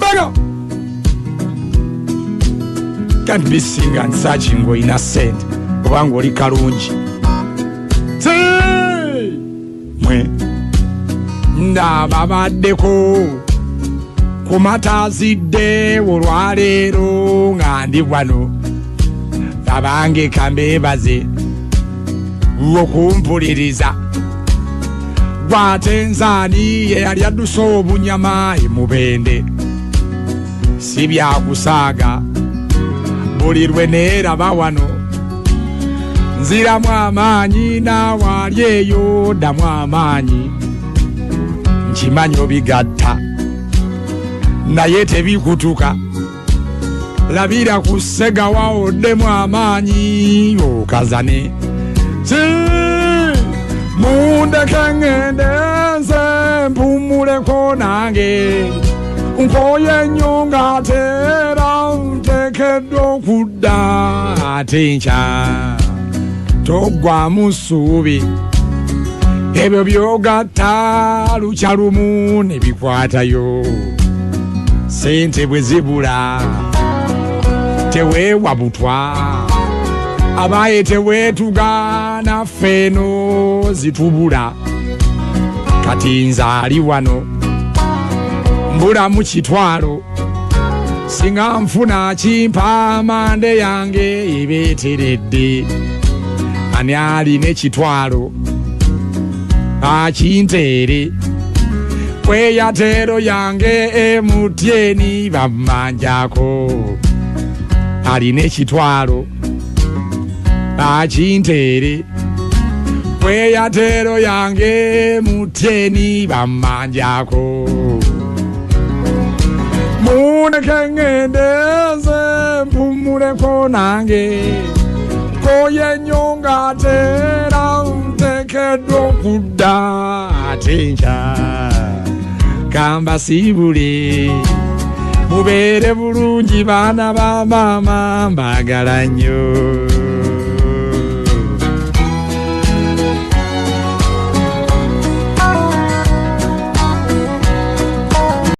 Mulaga! Can't be singing and searching go innocent. Obangoli kalungi. Say! Mwe. Ndababaddeko. Kumatazidde olwaleero nga ndi wano. Abange kambeebaze. Okumpuliriza. Gwatenzani ye yali adduse obunyama emubende. Si byakusaaga. Buli lwe neeraba wano nziramu amaanyi naawali eyo ddamu amaanyi nkimanyi obigatta naye tebikutuka labira ku ssegawa oddemu amaanyi okazane mundeke ŋŋende nze mpumuleko nange nkoye nnyo ng'ateera nteekeddwa okudda ate nkya toggwamu ssuubi ebyo by'ogatta lukya lumu ne bikwatayo sente bwe zibula teweewa butwa abaye teweetuga naffe eno zitubula kati nze ali wano mbulamu kitwalo singa nfuna kimpa amande yange ebeeteredde ani alina ekitwalo akinteere kweyateero yange emutyeni bammanjako alina ekitwalo akinteere kweyateero yange emutyeni bammanjako mundeke ŋŋende nze mpumuleko nange koye nnyo ng'ateera nteekeddwa okudda ate nkya kambasiibule mubeere bulungi baana ba maama mbagala nnyo.